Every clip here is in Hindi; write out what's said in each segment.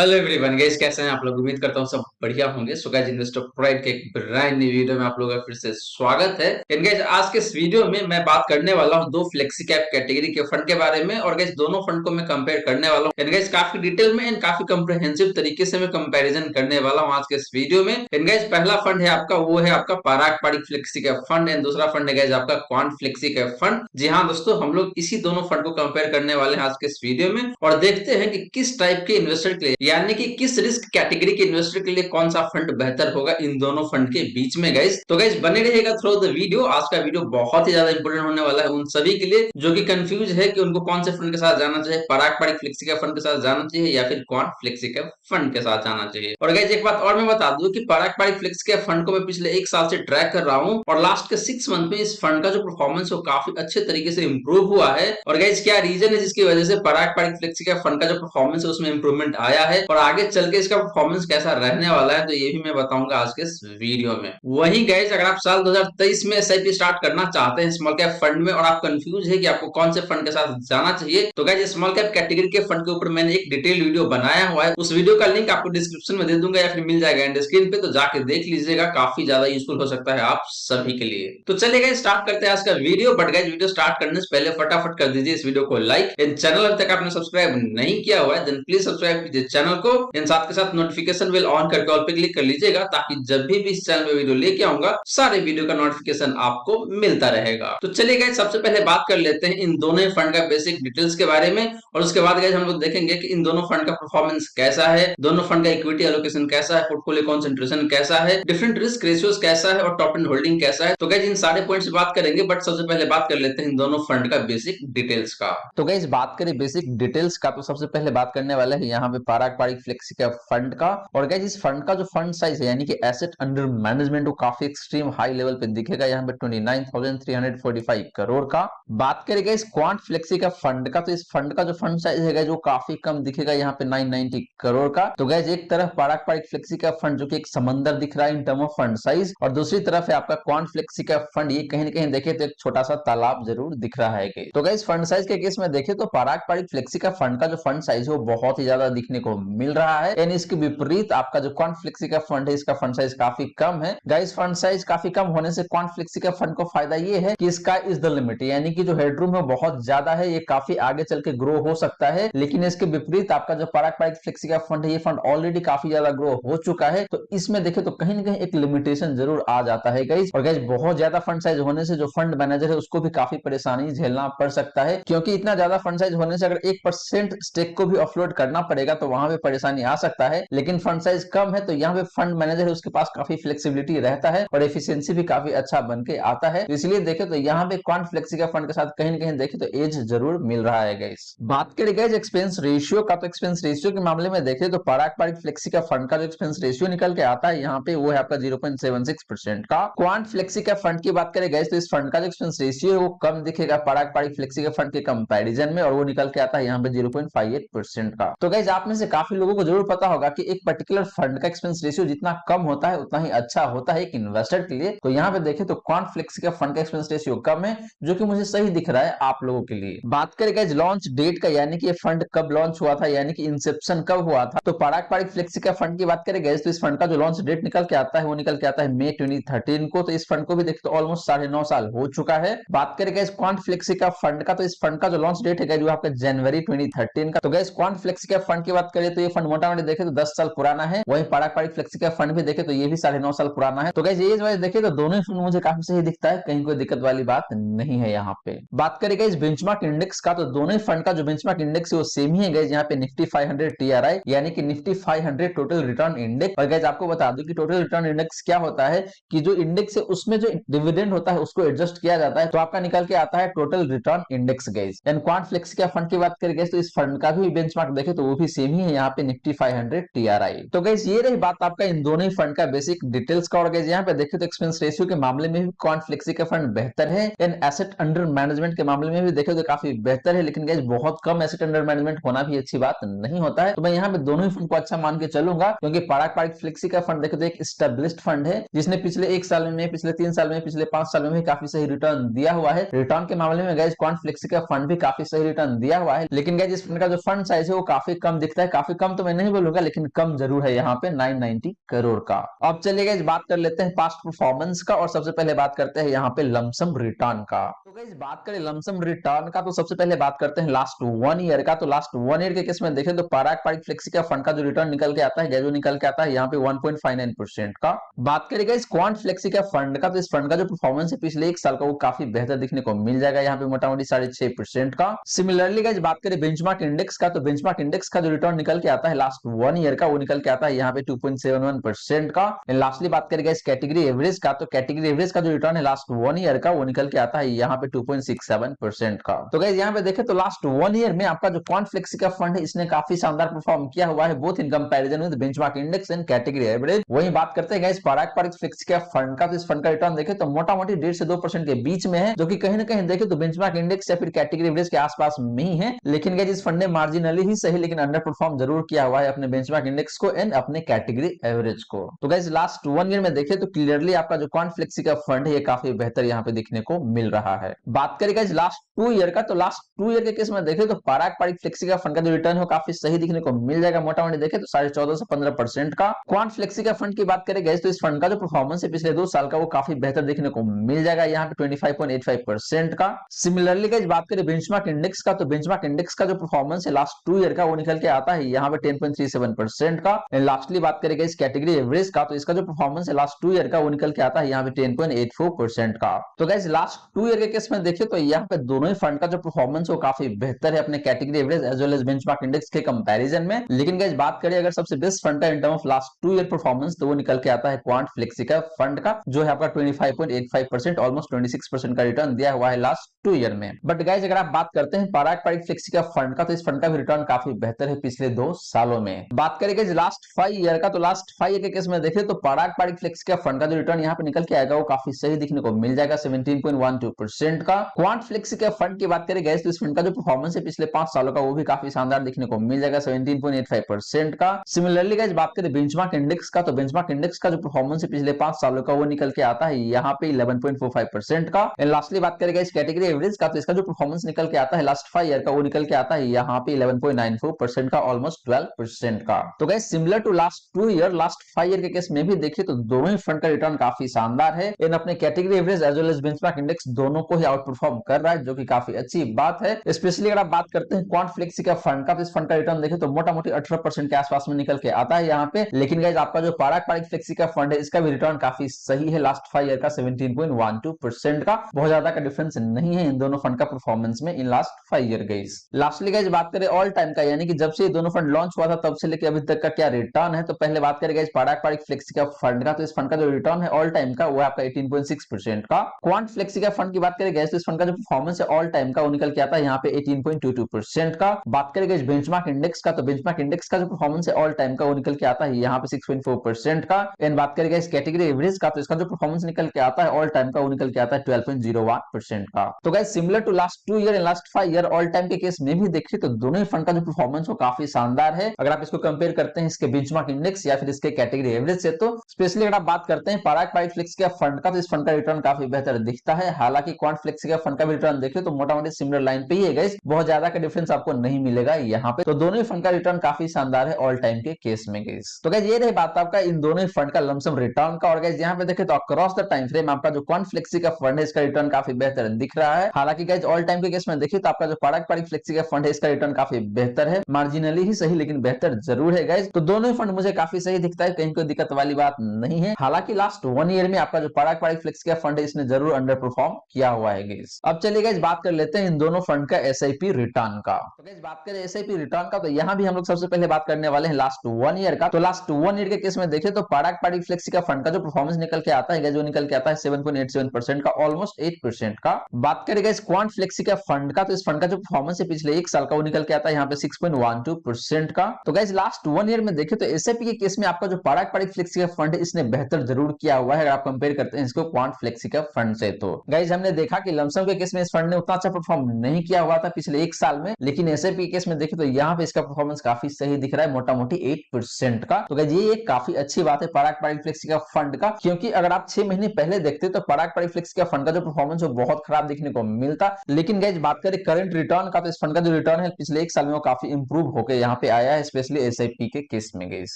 हेलो एवरीवन गाइस, कैसे हैं आप लोग। उम्मीद करता हूँ सब बढ़िया होंगे। सो गाइस, इन्वेस्टर प्राइड के एक ब्रांड न्यू वीडियो में आप लोगों का फिर से स्वागत है। एंड गाइस, आज के इस वीडियो में मैं बात करने वाला हूँ दो फ्लेक्सी कैप कैटेगरी के फंड के बारे में। और गाइस, दोनों फंड को मैं कंपेयर करने वाला हूँ। एंड गाइस, काफी डिटेल में एंड काफी कंप्रिहेंसिव तरीके से मैं कंपैरिजन करने वाला हूँ आज के इस वीडियो में। एंड गाइस, पहला फंड है आपका, वो है आपका Parag Parikh flexi cap fund. And दूसरा फंड है गाइस आपका क्वांट फ्लेक्सी कैप फंड। जी हाँ दोस्तों, हम लोग इसी दोनों फंड को कंपेयर करने वाले हैं आज के इस वीडियो में और देखते हैं कि किस टाइप के इन्वेस्टर के लिए, यानी कि किस रिस्क कैटेगरी के इन्वेस्टर के लिए कौन सा फंड बेहतर होगा इन दोनों फंड के बीच में। गाइस तो गाइस, बने रहिएगा थ्रू द वीडियो। आज का वीडियो बहुत ही ज्यादा इंपॉर्टेंट होने वाला है उन सभी के लिए जो कि कंफ्यूज है कि उनको कौन से फंड के साथ जाना चाहिए, पराग पारिक फ्लेक्सी के फंड के साथ जाना चाहिए या फिर क्वांट फ्लेक्सी के फंड के साथ जाना चाहिए। और गाइस, एक बात और मैं बता दूं कि पराग पारिक फ्लेक्सी के फंड को मैं पिछले एक साल से ट्रैक कर रहा हूं और लास्ट के 6 मंथ में इस फंड का जो परफॉर्मेंस है काफी अच्छे तरीके से इंप्रूव हुआ है। और गाइस, क्या रीजन है जिसकी वजह से पराग पारिक फ्लेक्सी के फंड का जो परफॉर्मेंस है उसमें इंप्रूवमेंट आया है और आगे चल के इसका परफॉर्मेंस कैसा रहने वाला है, तो ये भी मैं बताऊंगा आज के इस वीडियो में। वहीं गाइस, अगर आप साल 2023 में एसआईपी स्टार्ट करना चाहते हैं स्मॉल कैप फंड में और आप कंफ्यूज है कि आपको कौन से फंड के साथ जाना चाहिए, तो गाइस स्मॉल कैप कैटेगरी के फंड के ऊपर मैंने एक डिटेल वीडियो बनाया हुआ है। उस वीडियो का लिंक आपको डिस्क्रिप्शन में दे दूंगा या फिर मिल जाएगा एंड स्क्रीन पे, तो जाके देख लीजिएगा। काफी ज्यादा यूजफुल हो सकता है आप सभी के लिए। तो चलिए गाइस, स्टार्ट करते हैं आज का video. But guys, video start करने से पहले फटाफट कर दीजिए इस वीडियो को लाइक। एंड चैनल अभी तक आपने सब्सक्राइब नहीं किया हुआ है देन प्लीज सब्सक्राइब कीजिए चैनल को। एंड साथ के साथ नोटिफिकेशन बेल ऑन करके ऑल पे क्लिक कर लीजिएगा ताकि जब भी इस चैनल में वीडियो लेके आऊंगा सारे वीडियो का नोटिफिकेशन आपको मिलता रहेगा। तो चलिए गाइस, सबसे पहले बात कर लेते हैं इन दोनों फंड का बेसिक डिटेल्स के बारे में और उसके बाद गाइस हम लोग देखेंगे कि इन दोनों फंड का परफॉर्मेंस कैसा है, दोनों फंड का इक्विटी एलोकेशन कैसा है, पोर्टफोलियो कंसंट्रेशन कैसा है, डिफरेंट रिस्क रेशियोज कैसा है और टॉप एंड होल्डिंग कैसा है। तो गाइस, इन सारे पॉइंट्स पे बात करेंगे, बट सबसे पहले बात कर लेते हैं इन दोनों फंड का बेसिक डिटेल्स का। तो गाइस, बात करें बेसिक डिटेल्स का तो सबसे पहले बात करने वाला है यहाँ पे पराग पारिक फ्लेक्सी का फंड का। और गाइस, इस फंड का जो फंड साइज है यानी कि एसेट अंडर मैनेजमेंट वो काफी एक्सट्रीम हाई लेवल पे दिखेगा यहाँ पे 29,345 करोड़ का। बात करें गाइस क्वांट फ्लेक्सी का फंड का, तो इस फंड का जो फंड साइज है जो काफी कम दिखेगा यहाँ पे 990 करोड़ का। तो गाइस, एक तरफ पराग पारिक फ्लेक्सी का फंड जो कि एक समंदर दिख रहा है in term of fund size, और दूसरी तरफ है आपका क्वांट फ्लेक्सी का फंड, ये कहीं ना कहीं देखे तो एक छोटा सा तालाब जरूर दिख रहा है। तो गाइस, फंड साइज के केस में देखे तो पराग पारिक फ्लेक्सी का फंड का जो फंड साइज है वो बहुत ही ज्यादा दिखने को मिल रहा है। यानी इसके विपरीत आपका जो क्वांट फ्लेक्सी का फंड है इसका फंड साइज काफी कम है। गाइस, फंड साइज काफी कम होने से क्वांट फ्लेक्सी का फंड को फायदा ये है कि इसका इज द लिमिट, यानी कि जो हेडरूम है बहुत ज्यादा है, ये काफी आगे चल के ग्रो हो सकता है। लेकिन इसके विपरीत आपका जो पराग पारिक फ्लेक्सी का फंड है ये फंड ऑलरेडी काफी ज्यादा ग्रो हो चुका है, तो इसमें देखे तो कहीं ना कहीं एक लिमिटेशन जरूर आ जाता है गाइस। और गाइस, बहुत ज्यादा फंड साइज होने से जो फंड मैनेजर है उसको भी काफी परेशानी झेलना पड़ सकता है, क्योंकि इतना ज्यादा फंड साइज होने से अगर 1% स्टेक को भी ऑफलोड करना पड़ेगा तो वहां पे परेशानी आ सकता है। लेकिन फंड साइज कम है तो यहाँ पे फंड मैनेजर है उसके पास काफी फ्लेक्सिबिलिटी रहता है और एफिशिएंसी भी काफी अच्छा बन के आता है। तो इसलिए देखे तो यहाँ पे क्वांट फ्लेक्सी का फंड के साथ कहीं ना कहीं देखे तो एज जरूर मिल रहा है गाइस। बात करें गाइस एक्सपेंस रेशियो का, तो एक्सपेंस रेशियो के मामले में देखे तो पराग पारिक फ्लेक्सी का फंड का जो एक्सपेंस रेशियो निकल के आता है यहाँ पे वो है आपका 0.76% का। क्वांट फ्लेक्सी का फंड की बात करें गाइस तो इस फंड का जो एक्सपेंस रेशियो है वो कम दिखेगा पराग पारिक फ्लेक्सी के फंड के कंपैरिजन में और वो निकल के आता है यहाँ पे 0.58% का। तो गाइस, आप में से काफी लोगों को जरूर पता होगा कि एक पर्टिकुलर फंड का एक्सपेंस रेशियो जितना कम होता है उतना ही अच्छा होता है एक इन्वेस्टर के लिए। तो यहाँ पे देखें तो क्वांट फ्लेक्सी का फंड का एक्सपेंस रेशियो कम है, जो कि मुझे सही दिख रहा है आप लोगों के लिए। बात करें गाइस लॉन्च डेट का, यानी कि ये फंड कब लॉन्च हुआ था, यानी कि इंसेप्शन कब हुआ था, तो पराग पारिक फ्लेक्सी का फंड की बात करें गाइस तो इस फंड का जो लॉन्च डेट निकल के आता है वो निकल के आता है मई 2013 को। तो इस फंड को भी देखते तो ऑलमोस्ट 9.5 साल हो चुका है। बात करें गाइस क्वांट फ्लेक्सी का फंड का, तो इस फंड का जो लॉन्च डेट है जो आपका जनवरी 2013 का। तो गाइस, क्वांट फ्लेक्सी का फंड की बात करें तो ये फंड मोटा मोटी देखे तो 10 साल पुराना है। वहीं पराग पारिक फ्लेक्सी का फंड भी देखे तो ये भी 9.5 साल पुराना है। तो गाइस, ये वाइज देखे तो दोनों ही फंड मुझे काफी सही दिखता है, कहीं कोई दिक्कत वाली बात नहीं है यहाँ पे। बात करें गाइस बेंचमार्क इंडेक्स का, तो दोनों ही फंड का जो बेंचमार्क इंडेक्स है वो सेम ही है गाइस, यहाँ पे निफ्टी 500 टीआरआई यानी कि निफ्टी 500 टोटल रिटर्न इंडेक्स। और गाइस, आपको बता दूं कि टोटल रिटर्न इंडेक्स क्या होता है कि जो इंडेक्स है उसमें जो डिविडेंड होता है उसको एडजस्ट किया जाता है, तो आपका निकल के आता है total return index guys. And quant flexi का फंड की बात करें गाइस तो इस फंड का भी बेंचमार्क देखे तो वो भी सेम ही है, यहाँ पे निफ्टी 500 टीआरआई। तो गाइस, ये रही बात आपका इन दोनों ही फंड का बेसिक डिटेल्स का। और गाइस, यहाँ पे देखे तो एक्सपेंस रेशियो के मामले में भी क्वांट फ्लेक्सी का फंड बेहतर है। एंड एसेट अंडर मैनेजमेंट के मामले में भी देखे तो काफी बेहतर है, लेकिन गाइस बहुत कम एसेट अंडर मैनेजमेंट होना भी अच्छी बात नहीं होता है। तो मैं यहाँ पे दोनों ही फंड को अच्छा मान के चलूंगा, क्योंकि पराग पारिक फ्लेक्सी का फंड देखे तो एक स्टेब्लिश्ड फंड है जिसने पिछले 1 साल में, पिछले 3 साल में, पिछले 5 साल में भी काफी सही रिटर्न दिया हुआ है। रिटर्न के मामले में गाइस क्वांट फ्लेक्सी का फंड भी काफी सही रिटर्न दिया हुआ है, लेकिन गाइस इस फंड का जो फंड साइज है वो काफी कम दिखता है, काफी कम तो मैं नहीं बोलूंगा, लेकिन कम जरूर है यहाँ पे 990 करोड़ का। अब चलिए गाइस बात कर लेते हैं पास्ट परफॉर्मेंस का, और सबसे पहले बात करते हैं यहाँ पे लमसम रिटर्न का। तो गाइस बात करें लमसम रिटर्न का, तो सबसे पहले बात करते हैं लास्ट 1 ईयर का। तो लास्ट 1 ईयर के केस में देखें तो पारंपरिक फ्लेक्सी का फंड का जो रिटर्न निकल के आता है, जो निकल के आता है यहाँ पे 1.59% का। बात करें गाइस क्वांट फ्लेक्सी का फंड का, तो इस फंड का जो परफॉर्मेंस है पिछले एक साल का वो काफी बेहतर देखने को मिल जाएगा, यहाँ पे मोटामोटी 6.5% का। सिमिलरली गाइस बात करें बेंचमार्क इंडेक्स का, तो बेंचमार्क इंडेक्स का जो रिटर्न निकल के आता है लास्ट 1 ईयर का, वो निकल के आता है यहाँ पे 2.71% का। लास्टली बात करें गाइस कैटेगरी एवरेज का, तो कैटेगरी एवरेज का जो रिटर्न है लास्ट 1 ईयर का, वो निकल के आता है यहाँ पे 2.67% का। तो गाइस यहाँ पे देखें तो लास्ट 1 ईयर में आपका जो क्वांट फ्लेक्सी का फंड है इसने काफी शानदार परफॉर्म किया हुआ है, both in comparison with benchmark index and category average. वहीं बात करते हैं गाइस पारंपरिक फ्लेक्सी का फंड का, तो इस फंड का रिटर्न देखें तो मोटा-मोटी 1.5 से 2% के बीच में है, जो कि कहीं ना कहीं देखें तो बेंचमार्क इंडेक्स या फिर कैटेगरी एवरेज के आसपास में ही है। लेकिन गाइस इस फंड ने मार्जिनली ही सही लेकिन अंडर परफॉर्म जरूर किया हुआ है अपने बेंचमार्क इंडेक्स को एंड अपने कैटेगरी एवरेज को। तो गाइस लास्ट 1 ईयर में देखें तो क्लियरली आपका जो क्वांट फ्लेक्सी का फंड है ये काफी बेहतर यहाँ पे देखने को मिल रहा है। बात करें गाइस लास्ट 2 ईयर का, तो लास्ट 2 ईयर के केस में देखें तो पारंपरिक फ्लेक्सी का फंड का जो रिटर्न है काफी सही दिखने को मिल जाएगा, मोटा-मोटी देखें तो 14.5 से 15% का। क्वांट फ्लेक्सी का फंड की बात करें गाइस तो इस फंड का जो परफॉर्मेंस है पिछले 2 साल का वो काफी बेहतर देखने को मिल जाएगा, यहाँ पे 25.85% का। सिमिलरली गाइस बात करें बेंचमार्क इंडेक्स का, तो बेंचमार्क इंडेक्स का जो परफॉर्मेंस है लास्ट 2 ईयर का वो निकल के आता है यहाँ पे 10.37% का। लास्टली बात करें गाइस कैटेगरी एवरेज का, तो इसका जो परफॉर्मेंस है लास्ट 2 ईयर का वो निकल के आता है यहाँ पे 10.84% का। तो गाइस लास्ट 2 ईयर के केस में देखिए तो यहाँ पे दोनों ही फंड का जो परफॉर्मेंस वो काफी बेहतर है अपने category average as well as benchmark index के कंपैरिजन में। लेकिन गाइस बात करें अगर सबसे बेस्ट फंड का in term of last 2 year performance, तो वो निकल के आता है क्वांट फ्लेक्सी का फंड का, जो है आपका 25.85% ऑलमोस्ट 26% का रिटर्न दिया हुआ है लास्ट 2 ईयर में। बट गाइस अगर आप बात करते हैं पारंपरिक फ्लेक्सी का फंड का, तो इस फंड का भी रिटर्न काफी बेहतर है पिछले 2 सालों में। बात करें गाइस लास्ट 5 ईयर का, तो लास्ट 5 ईयर के केस में देखें तो पारंपरिक फ्लेक्सी का फंड का जो रिटर्न यहाँ पे निकल के आएगा वो काफी सही दिखने को मिल जाएगा, 17.12% का। क्वांट फ्लेक्सी का फंड की बात करें गाइस तो इस फंड का जो परफॉर्मेंस है पिछले 5 सालों का वो भी काफी शानदार दिखने को मिल जाएगा, 17.85% का। सिमिलरली गाइस बात करें बेंचमार्क इंडेक्स का, तो बेंचमार्क इंडेक्स का जो परफॉर्मेंस है पिछले 5 सालों का वो निकल के आता है यहाँ पे 11.45% का। एंड लास्टली बात करें गाइस कैटेगरी एवरेज का, तो इसका जो परफॉर्मेंस निकल के आता है लास्ट 5 ईयर का वो निकल के आता है यहाँ पे 11.94% का, ऑलमोस्ट 12% का। तो guys similar to last 2 year last 5 year के केस में भी देखिए तो दोनों ही फंड का रिटर्न काफी शानदार है इन अपने category average as well as benchmark index दोनों को ही आउट परफॉर्म कर रहा है, जो कि काफी अच्छी बात है। स्पेशली अगर आप बात करते हैं क्वांट फ्लेक्सी का फंड का, तो इस फंड का रिटर्न देखें तो मोटा-मोटी 18% के आसपास में निकल के आता है यहाँ पे। लेकिन गाइस आपका जो पारंपरिक फ्लेक्सी का फंड है इसका भी रिटर्न काफी सही है लास्ट 5 ईयर का, 17.12% का। बहुत ज्यादा का डिफरेंस नहीं है इन दोनों फंड का परफॉर्मेंस में in last 5 year guys. Lastly guys बात करें ऑल टाइम का, यानी कि जब से ये दोनों फंड लॉन्च हुआ था तब से लेकर अभी तक का क्या रिटर्न है, तो पहले बात करें गाइस पारंपरिक फ्लेक्सी का फंड का, तो इस फंड का जो रिटर्न है ऑल टाइम का वो है आपका 18.6% का। क्वांट फ्लेक्सी का फंड की बात करें गाइस तो इस फंड का जो परफॉर्मेंस है ऑल टाइम का वो निकल के आता है यहाँ पे 18.22% का। बात करें गाइस बेंचमार्क इंडेक्स का, तो बेंचमार्क इंडेक्स का जो परफॉर्मेंस है ऑल टाइम का वो निकल के आता है यहाँ पे 6.4% का। एंड बात करें गाइस कैटेगरी एवरेज का, तो इसका जो परफॉर्मेंस निकल के आता है ऑल टाइम का वो निकल के आता है 12.01% का। तो guys similar to last 2 year and last 5 year all time के केस में भी देखिए तो दोनों ही फंड का जो परफॉर्मेंस वो काफी शानदार है अगर आप इसको कंपेयर करते हैं इसके बेंचमार्क इंडेक्स या फिर इसके कैटेगरी एवरेज से। तो स्पेशली अगर आप बात करते हैं पारंपरिक फ्लेक्सी का फंड का, तो इस फंड का रिटर्न काफी बेहतर दिखता है। हालांकि क्वांट फ्लेक्सी का फंड का भी रिटर्न देखिए तो मोटा-मोटी सिमिलर लाइन पे ही है गाइस, बहुत ज्यादा का डिफरेंस आपको नहीं मिलेगा यहाँ पे। तो दोनों ही फंड का रिटर्न काफी शानदार है ऑल टाइम के केस में गाइस। तो गाइस ये रही बात आपका इन दोनों ही फंड का लमसम रिटर्न का। और गाइस यहाँ पे देखें तो अक्रॉस द टाइम फ्रेम आपका जो क्वांट फ्लेक्सी का फंड है इसका रिटर्न काफी बेहतर दिख रहा है। हालांकि गाइस ऑल टाइम के केस में देखिए तो आपका जो पारंपरिक फ्लेक्सी का फंड है इसका रिटर्न काफी बेहतर है, मार्जिनली ही सही लेकिन बेहतर जरूर है गाइस। तो दोनों ही फंड मुझे काफी सही दिखता है, कहीं कोई दिक्कत वाली बात नहीं है। हालांकि लास्ट 1 ईयर में आपका जो पारंपरिक फ्लेक्सी का फंड है इसने जरूर अंडर परफॉर्म किया हुआ है गाइस। अब चलिए गाइस बात कर लेते हैं इन दोनों फंड का एसआईपी रिटर्न का। तो गाइस बात करें एसआईपी रिटर्न का, तो यहाँ भी हम लोग सबसे पहले बात करने वाले हैं लास्ट 1 ईयर का। तो लास्ट 1 ईयर के केस में देखें तो पारंपरिक फ्लेक्सी का फंड का जो परफॉर्मेंस निकल के आता है जो निकल के आता है 7.87% का, ऑलमोस्ट 8% का। बात करें गाइस क्वांट फ्लेक्सी का फंड का, तो इस फंड का जो परफॉर्मेंस है पिछले 1 साल का वो निकल के आता है यहाँ पे 6.12% का। तो गाइस लास्ट 1 ईयर में देखें तो एसआईपी के केस में आपका जो पारंपरिक फ्लेक्सी का फंड है इसने बेहतर जरूर किया हुआ है अगर आप कंपेयर करते हैं इसको क्वांट फ्लेक्सी का फंड से। तो गाइस हमने देखा कि लमसम के केस में इस फंड ने उतना अच्छा परफॉर्म नहीं किया हुआ था पिछले 1 साल में, लेकिन एसआईपी के केस में देखें तो यहाँ पे इसका परफॉर्मेंस काफी सही दिख रहा है, मोटा मोटी 8% का। तो गाइस ये एक काफी अच्छी बात है पारंपरिक फ्लेक्सी का फंड का, क्योंकि अगर आप 6 महीने पहले देखते तो पारंपरिक फ्लेक्सी का फंड का जो परफॉर्मेंस है बहुत खराब देखने को मिलता। लेकिन गाइस बात करें करंट रिटर्न का, तो इस फंड का जो रिटर्न है पिछले 1 साल में वो काफी इंप्रूव होकर यहाँ यहाँ पे आया है, स्पेशली एसआईपी के केस में गाइस।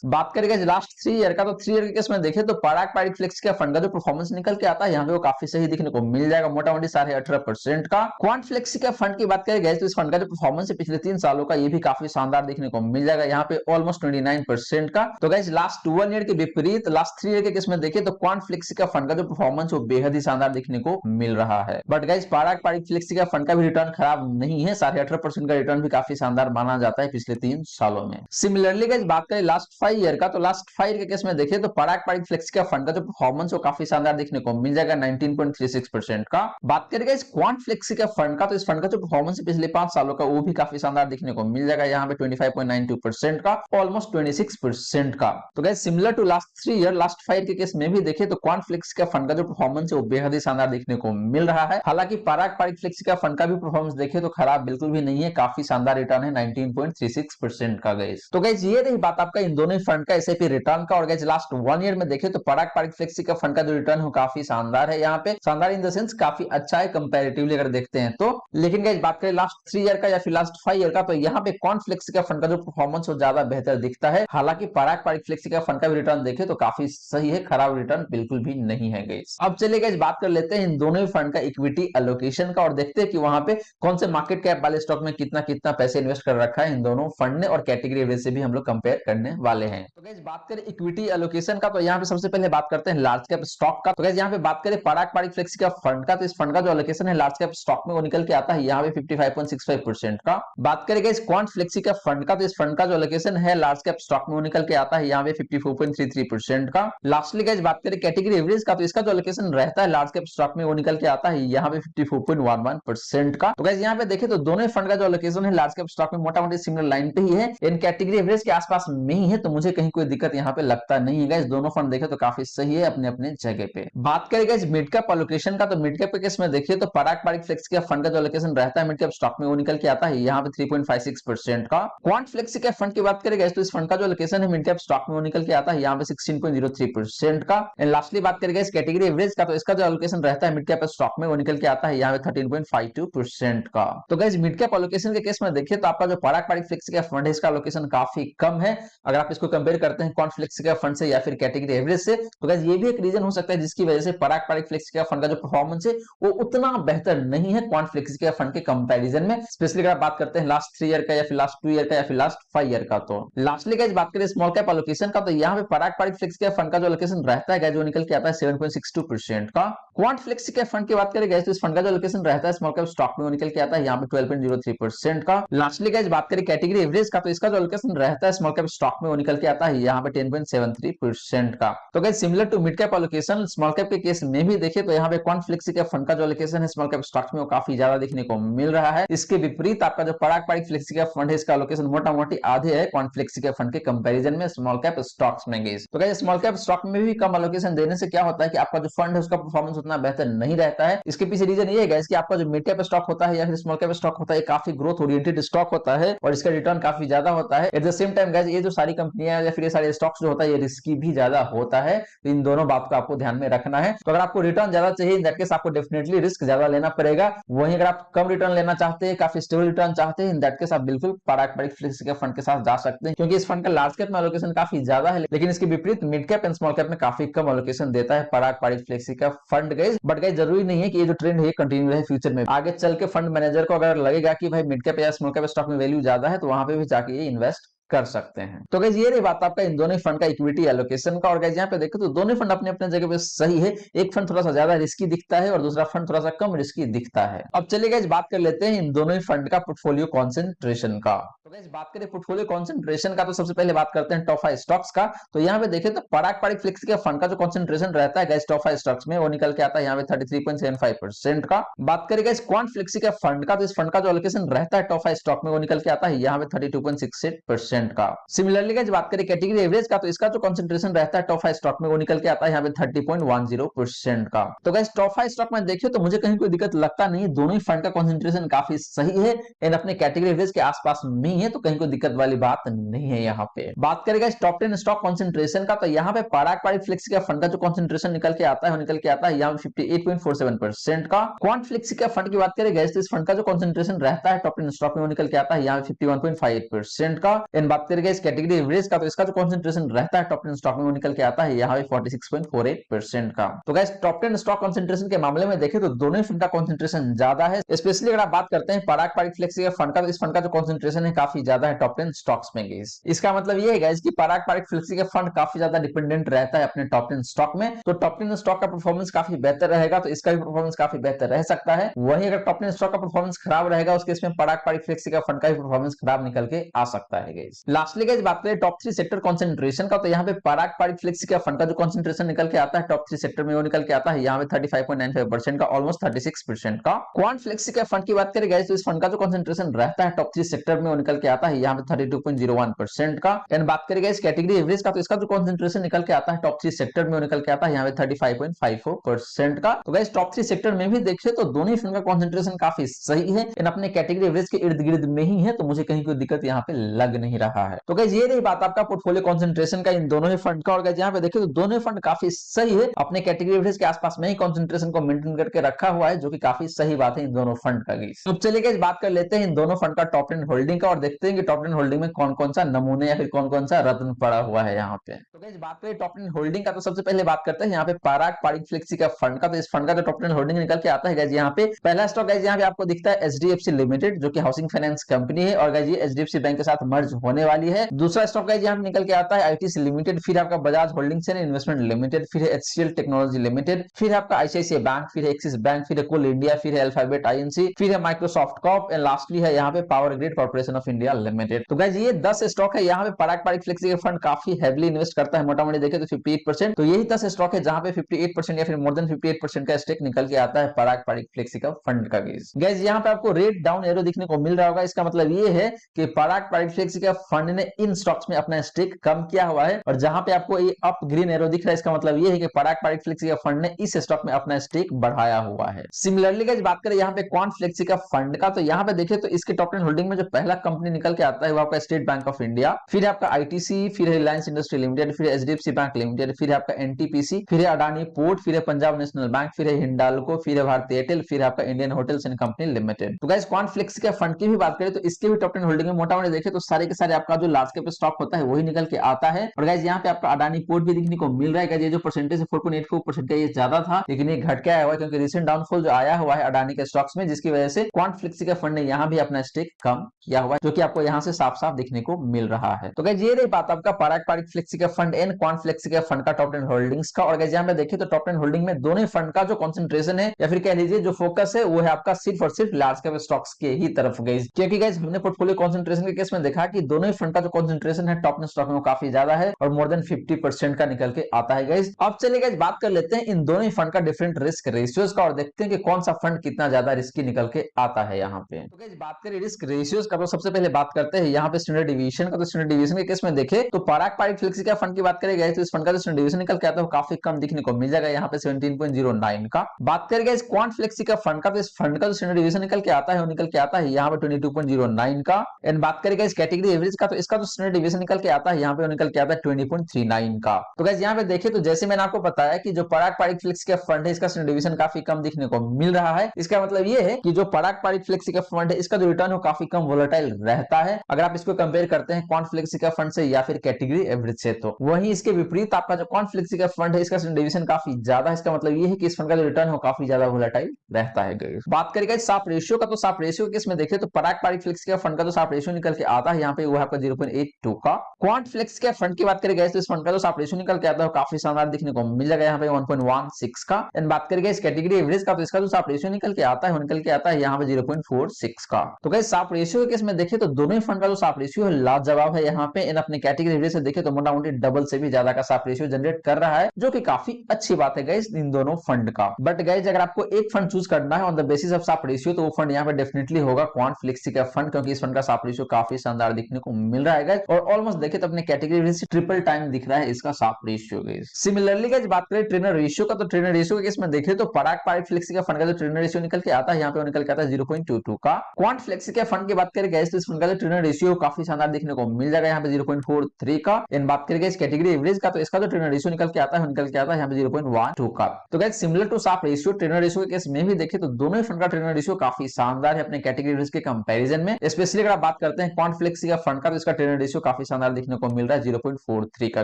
बात करेंगे लास्ट 3 ईयर का, तो 3 ईयर के केस में देखें तो पराग पारिक फ्लेक्सी का फंड का जो परफॉर्मेंस निकल के आता है यहाँ पे वो काफी सही देखने को मिल जाएगा, मोटा मोटी 18.5% का। क्वांट फ्लेक्सी का फंड की बात करें गाइस तो इस फंड का जो परफॉर्मेंस है पिछले 3 सालों का ये भी काफी शानदार देखने को मिल जाएगा, यहाँ पे ऑलमोस्ट 29% का। तो गाइस लास्ट 1 ईयर के विपरीत लास्ट 3 ईयर के केस में देखें तो क्वांट फ्लेक्सी का फंड का जो परफॉर्मेंस वो बेहद ही शानदार देखने को मिल रहा है। But guys Parag Parikh flexi का फंड का भी रिटर्न खराब नहीं है, 18.5% का रिटर्न भी काफी शानदार माना जाता है पिछले 3 सालों में। सिमिलरली गाइस बात करें लास्ट 5 ईयर का, तो लास्ट 5 ईयर के केस में देखें तो पराग पारिक फ्लेक्सी का फंड का जो परफॉर्मेंस वो काफी शानदार देखने को मिल जाएगा, 19.36% का। बात करें गाइस क्वांट फ्लेक्सी का फंड का, तो इस फंड का जो परफॉर्मेंस है पिछले 5 सालों का वो भी काफी शानदार देखने को मिल जाएगा, यहाँ पे 25.92% का, ऑलमोस्ट 26% का। तो guys similar to last 3 year, last 5 के केस में भी देखें तो क्वांट फ्लेक्सी का फंड का जो परफॉर्मेंस है वो बेहद ही शानदार देखने को मिल रहा है। हालांकि पराग पारिक फ्लेक्सी का फंड का भी परफॉर्मेंस देखें तो खराब बिल्कुल भी नहीं है, काफी शानदार रिटर्न है 19.36% का गाइस। तो गाइस ये रही बात आपका इन दोनों फंड का एसआईपी रिटर्न का। और गाइस लास्ट 1 ईयर में देखें तो पराग पारिक फ्लेक्सी का फंड का जो रिटर्न है काफी शानदार है, यहाँ पे शानदार इन द सेंस काफी अच्छा है कंपैरेटिवली अगर देखते हैं तो। लेकिन गाइस बात करें लास्ट 3 ईयर का या फिर लास्ट 5 ईयर का, तो यहाँ पे क्वांट फ्लेक्सी का फंड का जो परफॉर्मेंस हो ज्यादा बेहतर दिखता है। हालांकि पराग पारिक फ्लेक्सी का फंड का भी रिटर्न देखें तो काफी सही है, खराब रिटर्न बिल्कुल भी नहीं है गाइस। अब चलिए गाइस बात कर लेते हैं इन दोनों फंड का इक्विटी एलोकेशन का और देखते हैं कि वहां पे कौन से मार्केट कैप वाले स्टॉक में कितना कितना पैसे इन्वेस्ट कर रखा है इन दोनों फंड ने, और कैटेगरी एवरेज से भी हम लोग कंपेयर करने वाले हैं। तो गाइस बात करें इक्विटी एलोकेशन का, तो यहाँ पे सबसे पहले बात करते हैं लार्ज कैप स्टॉक का। तो गाइस यहाँ पे बात करें पराग पारिक फ्लेक्सी का फंड का, तो इस फंड का जो एलोकेशन है लार्ज कैप स्टॉक में वो निकल के आता है यहाँ पे 55.65% का। बात करें गाइस क्वांट फ्लेक्सी का फंड का, तो इस फंड का जो एलोकेशन है लार्ज कैप स्टॉक में वो निकल के आता है यहाँ पे 54.33% का। लास्टली गाइस बात करें कैटेगरी एवरेज का, तो इसका जो एलोकेशन रहता है लार्ज कैप स्टॉक में वो निकल के आता है यहाँ पे 54.11% का। तो गाइस यहाँ पे देखें तो दोनों फंड का जो एलोकेशन है लार्ज कैप स्टॉक में मोटा मोटी सिमिलर लाइन पे ही है, इन कैटेगरी एवरेज के आसपास में ही है, तो मुझे कहीं कोई दिक्कत यहाँ पे लगता नहीं है गाइस। दोनों फंड देखे तो काफी सही है अपने अपने जगह पे। बात करें गाइस मिड कैप एलोकेशन का, तो मिड कैप के केस में देखिए तो पराग पारिक फ्लेक्सी का फंड का जो एलोकेशन रहता है मिड कैप स्टॉक में वो निकल के आता है यहाँ पे 3.56% का। क्वांट फ्लेक्सी के फंड की बात करें गाइस तो इस फंड का जो एलोकेशन है मिड कैप स्टॉक में वो निकल के आता है यहाँ पे 16.03% का। एंड लास्टली बात करें गाइस कैटेगरी एवरेज का, तो इसका जो एलोकेशन रहता है मिड कैप स्टॉक में वो निकल के आता है यहाँ पे 13.52% का। तो गाइस मिड कैप एलोकेशन के केस में देखिए तो आपका जो पराग पारिक फ्लेक्सी का फंड है इसका एलोकेशन काफी कम है अगर आप इसको कंपेयर करते हैं क्वांट फ्लेक्सी का फंड से या फिर कैटेगरी एवरेज से। तो गाइस ये भी एक रीजन हो सकता है जिसकी वजह से पराग पारिक फ्लेक्सी का फंड का जो परफॉर्मेंस है वो उतना बेहतर नहीं है क्वांट फ्लेक्सी का फंड के कंपैरिजन में, स्पेशली अगर आप बात करते हैं लास्ट 3 ईयर का या फिर लास्ट 2 ईयर का या फिर लास्ट 5 ईयर का। तो लास्टली गाइस बात करें स्मॉल कैप एलोकेशन का, तो यहाँ पे पराग पारिक फ्लेक्सी का फंड का जो एलोकेशन रहता है गाइस जो निकल के आता है 7.62% का। क्वांट फ्लेक्सी के फंड की बात करें गाइस तो इस फंड का जो एलोकेशन रहता है स्मॉल कैप स्टॉक में वो निकल के आता है यहाँ पे 12.03% का। लास्टली गाइस बात करें कैटेगरी एवरेज का, तो इसका जो एलोकेशन रहता है स्मॉल कैप स्टॉक में वो निकल के आता है यहाँ पे 10.73% का। तो guys similar to mid cap allocation small cap के केस में भी देखें तो यहाँ पे क्वांट फ्लेक्सी के फंड का जो एलोकेशन है स्मॉल कैप स्टॉक में वो काफी ज्यादा देखने को मिल रहा है। इसके विपरीत आपका जो पराग पारिक फ्लेक्सी का फंड है इसका एलोकेशन मोटा मोटी आधे है क्वांट फ्लेक्सी के फंड के कंपैरिजन में स्मॉल कैप स्टॉक्स में गाइस। तो गाइस स्मॉल कैप स्टॉक में भी कम एलोकेशन देने से क्या होता है कि आपका जो फंड है उसका परफॉर्मेंस उतना बेहतर नहीं रहता है। इसके पीछे रीजन ये है गाइस कि आपका जो मिड कैप स्टॉक होता है या फिर स्मॉल कैप स्टॉक होता है काफी ग्रोथ ओरिएंटेड स्टॉक होता है और इसका रिटर्न काफी ज्यादा होता है। At the same time guys ये जो सारी कंपनियां या फिर ये सारे स्टॉक्स जो होता है ये रिस्की भी ज्यादा होता है, तो इन दोनों बात को आपको ध्यान में रखना है। तो अगर आपको रिटर्न ज्यादा चाहिए इन दैट केस आपको डेफिनेटली रिस्क ज्यादा लेना पड़ेगा। वहीं अगर आप कम रिटर्न लेना चाहते हैं, काफी स्टेबल रिटर्न चाहते हैं, इन दैट केस आप बिल्कुल पराग पारिक फ्लेक्सी के फंड के साथ जा सकते हैं, क्योंकि इस फंड का लार्ज कैप में एलोकेशन काफी ज्यादा है, लेकिन इसके विपरीत mid cap and small cap में काफी कम एलोकेशन देता है पराग पारिक फ्लेक्सी का फंड गाइस। बट गाइस जरूरी नहीं है कि ये जो ट्रेंड है कंटिन्यू रहे फ्यूचर में। आगे चल के फंड मैनेजर को अगर लगेगा कि भाई मिड कैप या स्मॉल कैप स्टॉक में वैल्यू ज्यादा है तो वहां पे भी जाके ये इन्वेस्ट कर सकते हैं। तो गाइस ये रही बात आपका इन दोनों फंड का इक्विटी एलोकेशन का। और गाइस यहाँ पे देखो तो दोनों फंड अपने अपने जगह पे सही है, एक फंड थोड़ा सा ज्यादा रिस्की दिखता है और दूसरा फंड थोड़ा सा कम रिस्की दिखता है। अब चलिए गाइस बात कर लेते हैं इन दोनों फंड का पोर्टफोलियो कॉन्सेंट्रेशन का। तो गाइस बात करें पोर्टफोलियो कॉन्सेंट्रेशन का, तो सबसे पहले बात करते हैं टॉप 5 स्टॉक्स का। तो यहाँ पे देखें तो पराग पारिक फ्लेक्सी के फंड का जो कॉन्सेंट्रेशन रहता है गाइस टॉप 5 स्टॉक्स में वो निकल के आता है यहाँ पे 33.75% का। बात करें गाइस क्वांट फ्लेक्सी के फंड का, तो इस फंड का जो एलोकेशन रहता है टॉप 5 स्टॉक में वो निकल के आता है यहाँ पे 32.68% परसेंट का। सिमिलरली गाइस बात करें कैटेगरी एवरेज का, तो इसका जो कंसंट्रेशन रहता है टॉप 5 स्टॉक में वो निकल के आता है यहाँ पे 30.10% का। तो गाइस टॉप 5 स्टॉक में देखिए तो मुझे कहीं कोई दिक्कत लगता नहीं, दोनों ही फंड का कंसंट्रेशन काफी सही है एंड अपने कैटेगरी एवरेज के आसपास में ही है, तो कहीं कोई दिक्कत वाली बात नहीं है यहाँ पे। बात करें गाइस टॉप 10 स्टॉक कंसंट्रेशन का, तो यहाँ पे पराग पारिक फ्लेक्सी का फंड का जो कंसंट्रेशन निकल के आता है वो निकल के आता है यहाँ पे 58.47% का। क्वांट फ्लेक्सी का फंड की बात करें गाइस तो इस फंड का जो कंसंट्रेशन रहता है टॉप 10 स्टॉक में वो निकल के आता है यहाँ पे 51.58% का। एंड बात करें गाइस कैटेगरी एवरेज का, तो इसका जो कंसंट्रेशन रहता है टॉप 10 स्टॉक में वो निकल के आता है यहाँ पे 46.48% का। तो गाइस टॉप 10 स्टॉक कंसंट्रेशन के मामले में देखें तो दोनों ही फंड का कंसंट्रेशन ज्यादा है। स्पेशली अगर आप बात करते हैं पराग पारिक फ्लेक्सी का फंड का, तो इस फंड का जो कंसंट्रेशन है काफी ज्यादा है टॉप 10 स्टॉक्स में गाइस। इसका मतलब ये है गाइस कि पराग पारिक फ्लेक्सी का फंड काफी ज्यादा डिपेंडेंट रहता है अपने टॉप 10 स्टॉक में, तो टॉप 10 स्टॉक का परफॉर्मेंस काफी बेहतर रहेगा तो इसका भी परफॉर्मेंस काफी बेहतर रह सकता है। वहीं अगर टॉप 10 स्टॉक का परफॉर्मेंस खराब रहेगा उस केस में पराग पारिक फ्लेक्सी का फंड का भी परफॉर्मेंस खराब निकल के आ सकता है गाइस। लास्टली गाइस बात करें टॉप 3 सेक्टर कंसंट्रेशन का, तो यहाँ पे पराग पारिक फ्लेक्सी का फंड का जो कंसंट्रेशन निकल के आता है टॉप 3 सेक्टर में वो निकल के आता है यहाँ पे 35.95% का, ऑलमोस्ट 36% का। क्वांट फ्लेक्सी के फंड की बात करें गाइस तो इस फंड का जो कंसंट्रेशन रहता है टॉप 3 सेक्टर में वो निकल के आता है यहाँ पे 32.01% का। एंड बात करें गाइस कैटेगरी एवरेज का, तो इसका जो कंसंट्रेशन निकल के आता है टॉप 3 सेक्टर में वो निकल के आता है यहाँ पे 35.54% का। तो गाइस टॉप 3 सेक्टर में भी देखिए तो दोनों ही फंड का कंसंट्रेशन काफी सही है एंड अपने कैटेगरी एवरेज के इर्द गिर्द में ही है, तो मुझे कहीं कोई दिक्कत यहाँ पे लग नहीं रहा है। तो गाइस ये रही बात आपका पोर्टफोलियो कंसंट्रेशन का इन दोनों ही फंड का। और गाइस यहाँ पे देखिए तो दोनों ही फंड काफी सही है, अपने कैटेगरी एवरेज के आसपास में ही कंसंट्रेशन को मेंटेन करके रखा हुआ है, जो कि काफी सही बात है इन दोनों फंड का गाइस। तो चलिए गाइस बात कर लेते हैं इन दोनों फंड का टॉप 10 होल्डिंग का और देखते हैं कि टॉप 10 होल्डिंग में कौन कौन सा नमूने या फिर कौन कौन सा रत्न पड़ा हुआ है यहाँ पे। तो गाइस बात करें टॉप 10 होल्डिंग का, तो सबसे पहले बात करते हैं यहाँ पे पराग पारिक फ्लेक्सी का फंड का। तो इस फंड का जो टॉप 10 होल्डिंग निकल के आता है गाइस यहाँ पे पहला स्टॉक गाइस यहाँ पे आपको दिखता है एचडीएफसी लिमिटेड, जो कि हाउसिंग फाइनेंस कंपनी है और गाइस ये एचडीएफसी बैंक के साथ मर्ज होने वाली है। दूसरा स्टॉक गाइस यहाँ पे निकल के आता है आईटीसी लिमिटेड, फिर आपका Bajaj holdings and investment limited, फिर एचसीएल टेक्नोलॉजी लिमिटेड, फिर आपका आईसीआईसीआई बैंक, फिर एक्सिस बैंक, फिर कोल इंडिया, फिर अल्फाबेट आईएनसी, फिर है माइक्रोसॉफ्ट कॉर्प एंड लास्टली है यहाँ पे power grid corporation of India limited. तो गाइस ये 10 स्टॉक है यहाँ पे पराग पारिक फ्लेक्सी का फंड काफी हेवीली इन्वेस्ट करता है, मोटा मोटी देखे तो 58%। तो यही 10 स्टॉक है जहां पे 58% या फिर मोर देन 58% का स्टेक निकल के आता है पराग पारिक फ्लेक्सी का फंड का गाइस यहाँ पे आपको रेड डाउन एरो दिखने को मिल रहा होगा। इसका मतलब ये है कि पराग पारिक फ्लेक्सी का फंड ने इन स्टॉक्स में अपना स्टेक कम किया हुआ है, और जहां पे आपको ये अप ग्रीन एरो दिख रहा है इसका मतलब ये है कि पराग पारिक फ्लेक्सी का फंड ने इस स्टॉक में अपना स्टेक बढ़ाया हुआ है। सिमिलरली गाइस बात करें यहाँ पे क्वांट फ्लेक्सी का फंड का, तो यहाँ पे देखें तो इसके टॉप 10 होल्डिंग में जो पहला कंपनी निकल के आता है वो आपका स्टेट बैंक ऑफ इंडिया, फिर आपका आईटीसी, फिर है रिलायंस इंडस्ट्री लिमिटेड, फिर एचडीएफसी बैंक लिमिटेड, फिर आपका एनटीपीसी, फिर है अडानी पोर्ट, फिर है पंजाब नेशनल बैंक, फिर है हिंडाल्को, फिर है भारतीय एयरटेल, फिर आपका Indian hotels and company limited. तो गाइस क्वांट फ्लेक्सी के फंड की भी बात करें तो इसके भी टॉप 10 होल्डिंग में मोटा मोटी देखें तो सारे के सारे आपका जो लार्ज कैप स्टॉक होता है वही निकल के आता है। और गाइस यहाँ पे आपका अडानी पोर्ट भी देखने को मिल रहा है। ये जो परसेंटेज है 4.84% का, ये ज्यादा था लेकिन ये घट के आया हुआ है क्योंकि रिसेंट डाउनफॉल जो आया हुआ है अडानी के स्टॉक्स में, जिसकी वजह से क्वांट फ्लेक्सी का फंड ने यहाँ भी अपना स्टेक कम किया हुआ है, जो कि आपको यहाँ से साफ साफ दिखने को मिल रहा है। तो गाइस ये रही बात आपका पराग पारिक फ्लेक्सी का फंड एंड क्वांट फ्लेक्सी का फंड का टॉप 10 होल्डिंग्स का। और गाइस यहाँ पे देखिए तो टॉप 10 होल्डिंग में दोनों फंड का जो कंसंट्रेशन है या फिर कह लीजिए जो फोकस है वो है आपका सिर्फ और सिर्फ लार्ज कैप स्टॉक्स के ही तरफ गाइस, क्योंकि गाइस हमने पोर्टफोलियो कंसंट्रेशन के केस में देखा कि दोनों ही फंड का जो कंसंट्रेशन है टॉप 10 स्टॉक में वो काफी ज्यादा है और मोर देन 50% का निकल के आता है गाइस। अब चलिए गाइस बात कर लेते हैं इन दोनों ही फंड का डिफरेंट रिस्क रेशियोज का और देखते हैं कि कौन सा फंड कितना ज्यादा रिस्की निकल के आता है यहाँ पे। तो गाइस बात करें रिस्क रेशियोज का, तो सबसे पहले बात करते हैं यहाँ पे स्टैंडर्ड डिवीजन का। तो स्टैंडर्ड डिवीजन के केस में देखे तो पराग पारिक फ्लेक्सी का फंड की बात करें गाइस तो इस फंड का जो स्टैंडर्ड डिवीजन निकल के आता है काफी कम दिखने को मिल जाएगा यहाँ पे 17.09 का। बात करें गाइस क्वांट फ्लेक्सी का फंड का, तो इस फंड का जो स्टैंडर्ड डिवीजन निकल के आता है वो निकल के आता है यहाँ पे 22.09 का। एंड बात करें गाइस कैटेगरी एवरेज का, तो इसका जो स्टैंडर्ड डिवीजन निकल के आता है यहाँ पे निकल के आता है 20.39 का। तो गाइस यहाँ पे देखिए तो जैसे मैंने आपको बताया कि जो पराग पारिक फ्लेक्सी का फंड है इसका स्टैंडर्ड डिवीजन काफी कम दिखने को मिल रहा है। इसका मतलब ये है कि जो पराग पारिक फ्लेक्सी का फंड है इसका जो रिटर्न है काफी कम वोलेटाइल रहता है अगर आप इसको कंपेयर करते हैं क्वांट फ्लेक्सी का फंड से या फिर कैटेगरी एवरेज से। तो वहीं इसके विपरीत आपका जो क्वांट फ्लेक्सी का फंड है इसका स्टैंडर्ड डिवीजन काफी ज्यादा है। इसका मतलब ये है कि इस फंड का जो रिटर्न है काफी ज्यादा वोलेटाइल रहता है गाइस। बात करें साफ रेशियो का, तो साफ रेशियो केस में देखें तो पराग पारिक फ्लेक्सी का फंड का जो साफ रेशियो निकल के आता है यहाँ पे वो है आपका 0.82 का। क्वांट फ्लेक्सी के फंड की बात करें गाइस तो इस फंड का जो साफ रेशियो निकल के आता है काफी शानदार दिखने को मिल जाएगा यहाँ पे 1.16 का। एंड बात करें इस कैटेगरी एवरेज का, तो इसका जो साफ रेशियो निकल के आता है वो निकल के आता है यहाँ पे 0.46 का। तो गाइस साफ रेशियो के केस में देखें तो दोनों ही फंड का जो साफ रेशियो है लाजवाब है यहाँ पे। इन अपने कैटेगरी एवरेज से देखें तो मोटा मोटी डबल से भी ज्यादा का साफ रेशियो जनरेट कर रहा है, जो कि काफी अच्छी बात है गाइस इन दोनों फंड का। बट गाइस अगर आपको एक फंड चूज करना है ऑन द बेसिस ऑफ साफ रेशियो तो वो फंड यहाँ पे डेफिनेटली होगा क्वांट फ्लेक्सी का फंड, क्योंकि इस फंड का साफ रेशियो काफी शानदार दिखने को मिल रहा है और ऑलमोस्ट देखे तो अपने कैटेगरी से ट्रिपल टाइम दिख रहा है इसका साफ रेशियो गाइस। सिमिलरली गाइस बात करें ट्रेनर रेशियो का, तो ट्रेनर रेशियो के केस में देखे तो पराग पारिक फ्लेक्सी का फंड का जो ट्रेनर रेशियो निकल के आता है यहाँ पे निकल के आता है 0.22 का। क्वांट फ्लेक्सी के फंड की बात करें गाइस तो इस फंड का जो ट्रेनर रेशियो काफी शानदार देखने को मिल जाएगा यहाँ पे 0.43 का। इन बात करें इस कैटेगरी एवरेज का, तो इसका जो ट्रेनर रेशियो निकल के आता है यहाँ पे 0.12 का। तो गाइस सिमिलर टू साफ रेशियो ट्रेनर रेशियो के केस में भी देखे तो दोनों ही फंड का ट्रेनर रेशियो काफी शानदार है अपने कैटेगरी एवरेज के कंपैरिजन में। स्पेशली अगर आप बात करते हैं क्वांट फ्लेक्सी का फंड का, तो इसका ट्रेनर रेशियो काफी शानदार देखने को मिल रहा है 0.43 का।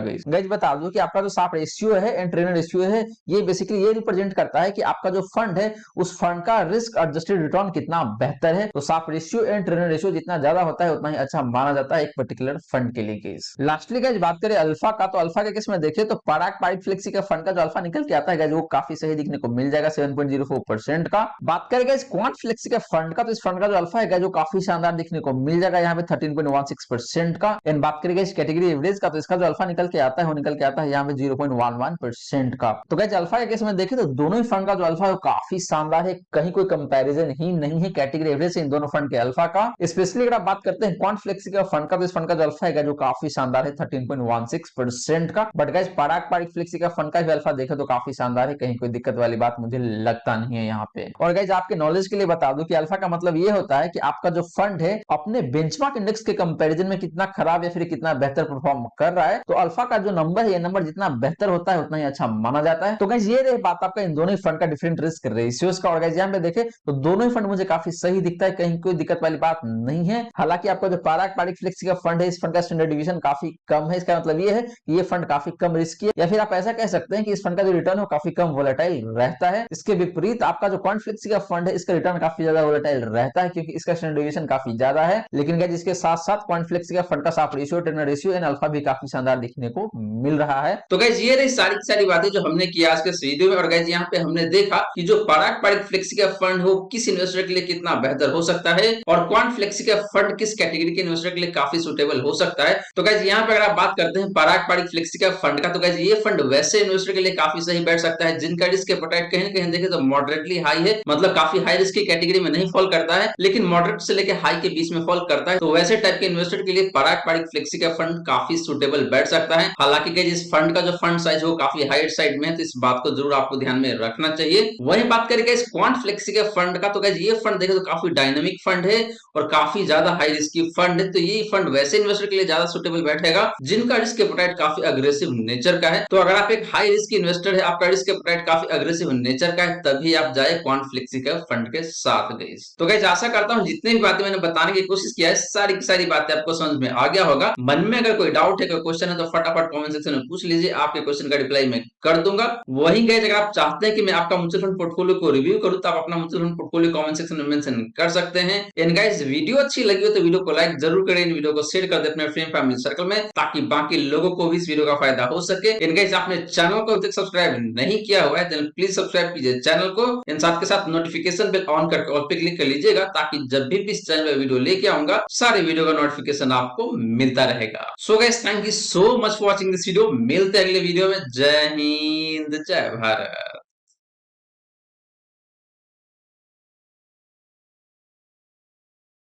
गाइस बता दूं कि आपका जो साफ रेशियो है एंड ट्रेनर रेशियो है ये बेसिकली ये रिप्रेजेंट करता है कि आपका जो फंड है उस फंड का रिस्क एडजस्टेड रिटर्न कितना बेहतर है। तो साफ रेशियो एंड ट्रेनर रेशियो जितना ज्यादा होता है उतना ही अच्छा माना जाता है एक पर्टिकुलर फंड के लिए। गाइस लास्टली गाइस बात करें अल्फा का, तो अल्फा के केस में देखें तो पराग पारिक फ्लेक्सी का फंड का जो अल्फा निकल के आता है गाइस वो काफी सही दिखने को मिल जाएगा 7.04% का। बात करें गाइस क्वांट फ्लेक्सी का फंड का, तो इस फंड का जो अल्फा है गाइस वो काफी शानदार दिखने को मिल जाएगा यहाँ पे 13.16% का। एंड बात करें गाइस कैटेगरी एवरेज का, तो इसका जो अल्फा निकल के आता है वो निकल के आता है यहाँ पे 0.11% का। तो गाइस अल्फा के केस में देखें तो दोनों ही फंड का जो अल्फा है वो काफी शानदार है, कहीं कोई कंपैरिजन ही नहीं है कैटेगरी एवरेज से इन दोनों फंड के अल्फा का। स्पेशली अगर आप बात करते हैं क्वांट फ्लेक्सी का फंड का, तो इस फंड का जो अल्फा है जो काफी शानदार है 13.16% का। But guys Parag Parikh flexi का फंड का भी अल्फा देखे तो काफी शानदार है, कहीं कोई दिक्कत वाली बात मुझे लगता नहीं है यहाँ पे। और गाइस आपके नॉलेज के लिए बता दूं कि अल्फा का मतलब ये होता है कि आपका जो फंड है अपने बेंचमार्क इंडेक्स के कंपैरिजन में कितना खराब या फिर कितना बेहतर परफॉर्म कर रहा है। तो अल्फा का जो नंबर है ये नंबर जितना बेहतर होता है उतना ही अच्छा माना जाता है। तो गाइस ये रही बात आपका इन दोनों ही फंड का डिफरेंट रिस्क रेशियोज का। और गाइस यहाँ पे देखे तो दोनों ही फंड मुझे काफी सही दिखता है, कहीं कोई दिक्कत वाली बात नहीं है। हालांकि आपका जो पराग पारिक फ्लेक्सी का फंड है इस फंड का स्टैंडर्ड डिवीजन काफी कम है, इसका मतलब ये है कि ये फंड काफी कम रिस्की है, या फिर आप ऐसा कह सकते हैं कि इस फंड का जो रिटर्न है काफी कम वोलेटाइल रहता है। इसके विपरीत आपका जो क्वांट फ्लेक्सी का फंड है इसका रिटर्न काफी ज्यादा वोलेटाइल रहता है क्योंकि इसका स्टैंडर्ड डिवीजन काफी ज्यादा है। लेकिन गाइस इसके साथ साथ क्वांट फ्लेक्सी का फंड का साफ ratio trainer ratio and alpha भी काफी शानदार देखने को मिल रहा है। तो गाइस ये रही सारी की सारी बातें जो हमने की आज के इस वीडियो में। और गाइस यहाँ पे हमने देखा कि जो पराग पारिक फ्लेक्सी का फंड हो किस इन्वेस्टर के लिए कितना बेहतर हो सकता है और क्वांट फ्लेक्सी का फंड किस कैटेगरी के इन्वेस्टर के लिए काफी सुटेबल हो सकता है। तो गाइस यहाँ पे अगर आप बात करते हैं पराग पारिक फ्लेक्सी का फंड का, तो गाइस ये फंड वैसे इन्वेस्टर के लिए काफी सही बैठ सकता है जिनका रिस्क एपेटाइट कहीं ना कहीं देखे तो मॉडरेटली हाई है, मतलब काफी हाई रिस्क की कैटेगरी में नहीं फॉल करता है लेकिन मॉडरेट से लेकर हाई के बीच में फॉल करता है। तो वैसे टाइप के इन्वेस्टर के लिए पराग पारिक फ्लेक्सी का फंड काफी सुटेबल बैठ सकता है। हालांकि गाइस इस फंड का जो फंड साइज हो काफी हाई साइड में है, तो इस बात को जरूर आपको ध्यान में रखना चाहिए। वही बात करें इस क्वांट फ्लेक्सी के फंड का, तो गाइस ये फंड देखे तो काफी डायनामिक फंड है और काफी ज्यादा हाई रिस्क की फंड है। तो ये फंड वैसे इन्वेस्टर के लिए ज्यादा सुटेबल बैठेगा जिनका रिस्क एपेटाइट काफी अग्रेसिव नेचर का है। तो अगर आप एक हाई रिस्क इन्वेस्टर है, आपका रिस्क एपेटाइट काफी अग्रेसिव नेचर का है, तभी आप जाए क्वांट फ्लेक्सी के फंड के साथ। गाइस तो गाइस आशा करता हूं जितनी भी बातें मैंने बताने की कोशिश किया है सारी की सारी बातें आपको समझ में आ गया होगा। मन में अगर कोई डाउट है, कोई क्वेश्चन है तो फटाफट कमेंट सेक्शन में पूछ लीजिए, आपके क्वेश्चन का रिप्लाई मैं कर दूंगा। वहीं गाइस अगर आप चाहते हैं कि मैं आपका म्यूचुअल फंड पोर्टफोलियो को रिव्यू करूं तो आप अपना mutual fund portfolio comment section में मेंशन कर सकते हैं। एंड गाइस वीडियो अच्छी लगी हो तो वीडियो को लाइक जरूर करें, इन वीडियो को शेयर कर दें अपने फ्रेंड फैमिली सर्कल में ताकि बाकी लोगों को भी इस वीडियो का फायदा हो सके। एंड गाइस आपने चैनल को अभी तक सब्सक्राइब नहीं किया हुआ है तो प्लीज सब्सक्राइब कीजिए चैनल को एंड साथ के साथ नोटिफिकेशन बेल ऑन करके ऑल पे क्लिक कर लीजिएगा ताकि जब भी इस चैनल में वीडियो लेके आऊंगा सारे वीडियो का नोटिफिकेशन आपको मिलता रहेगा। So guys thank you so much for watching this video. मिलते हैं अगले वीडियो में। जय हिंद जय भारत।